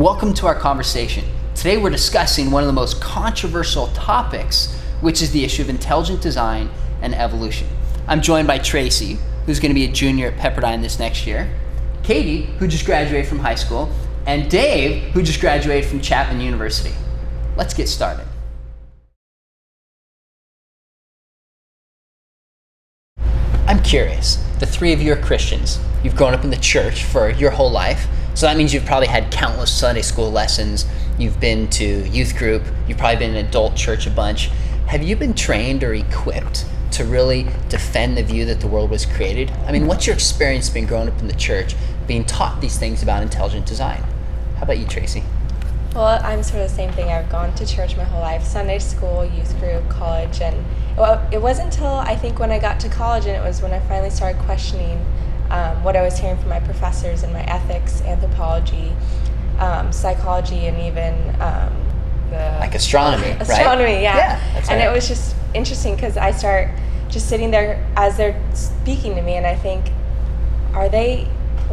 Welcome to our conversation. Today we're discussing one of the most controversial topics, which is the issue of intelligent design and evolution. I'm joined by Tracy, who's going to be a junior at Pepperdine this next year, Katie, who just graduated from high school, and Dave, who just graduated from Chapman University. Let's get started. I'm curious, the three of you are Christians. You've grown up in the church for your whole life, so that means you've probably had countless Sunday school lessons, you've been to youth group, you've probably been in adult church a bunch. Have you been trained or equipped to really defend the view that the world was created? I mean, what's your experience being growing up in the church, being taught these things about intelligent design? How about you, Tracy? Well, I'm sort of the same thing. I've gone to church my whole life, Sunday school, youth group, college, and it wasn't until I think when I got to college, and it was when I finally started questioning what I was hearing from my professors in my ethics, anthropology, psychology, and even like astronomy, right? Astronomy, yeah. That's and right. it was just interesting because I start just sitting there as they're speaking to me, and I think,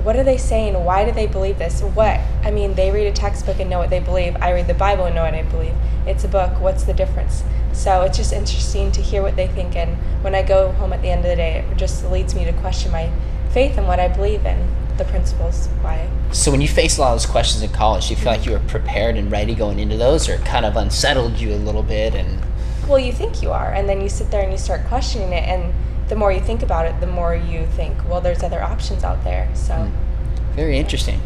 what are they saying? Why do they believe this? I mean, they read a textbook and know what they believe. I read the Bible and know what I believe. It's a book. What's the difference? So it's just interesting to hear what they think. And when I go home at the end of the day, it just leads me to question my faith and what I believe in, the principles why. So when you face a lot of those questions in college, do you feel like you were prepared and ready going into those, or it kind of unsettled you a little bit? And well, you think you are, and then you sit there and you start questioning it, and the more you think about it, the more you think, well, there's other options out there. So very interesting.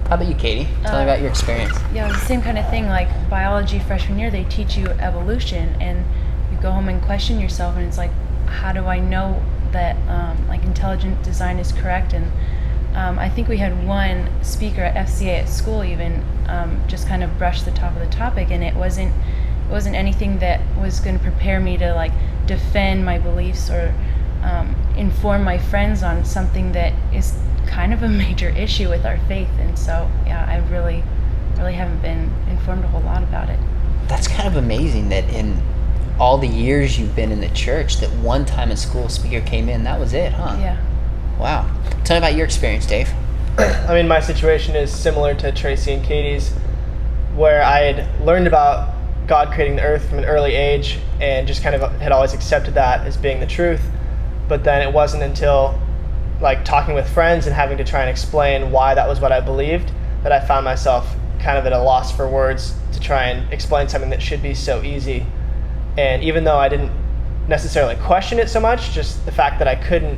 How about you, Katie? Tell me about your experience. Yeah, the same kind of thing. Like biology freshman year, they teach you evolution, and you go home and question yourself, and it's like, how do I know that like intelligent design is correct? And I think we had one speaker at FCA at school even just kind of brush the top of the topic, and it wasn't anything that was going to prepare me to like defend my beliefs or inform my friends on something that is kind of a major issue with our faith. And so yeah, I really haven't been informed a whole lot about it. That's kind of amazing that in all the years you've been in the church, that one time a school speaker came in, that was it, huh? Yeah. Wow. Tell me about your experience, Dave. I mean, my situation is similar to Tracy and Katie's, where I had learned about God creating the earth from an early age and just kind of had always accepted that as being the truth. But then it wasn't until like talking with friends and having to try and explain why that was what I believed that I found myself kind of at a loss for words to try and explain something that should be so easy. And even though I didn't necessarily question it so much, just the fact that I couldn't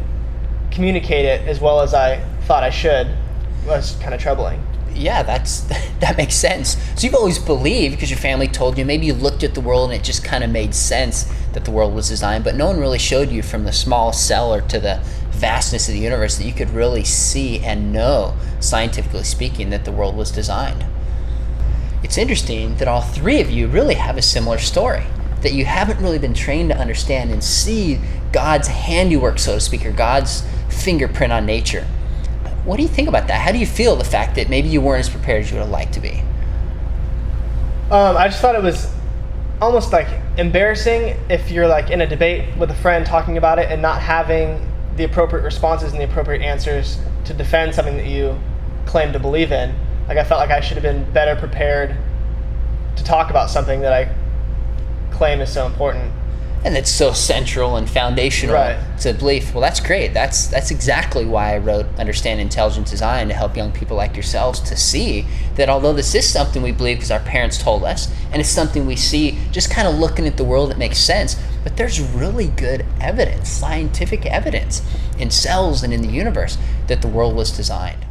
communicate it as well as I thought I should was kind of troubling. Yeah, that makes sense. So you've always believed, because your family told you, maybe you looked at the world and it just kind of made sense that the world was designed, but no one really showed you from the small cell or to the vastness of the universe that you could really see and know, scientifically speaking, that the world was designed. It's interesting that all three of you really have a similar story, that you haven't really been trained to understand and see God's handiwork, so to speak, or God's fingerprint on nature. What do you think about that? How do you feel the fact that maybe you weren't as prepared as you would have liked to be? I just thought it was almost like embarrassing if you're like in a debate with a friend talking about it and not having the appropriate responses and the appropriate answers to defend something that you claim to believe in. Like I felt like I should have been better prepared to talk about something that I claim is so important. And that's so central and foundational to belief. Well, that's great. That's exactly why I wrote Understand Intelligent Design, to help young people like yourselves to see that although this is something we believe because our parents told us, and it's something we see just kind of looking at the world that makes sense, but there's really good evidence, scientific evidence in cells and in the universe that the world was designed.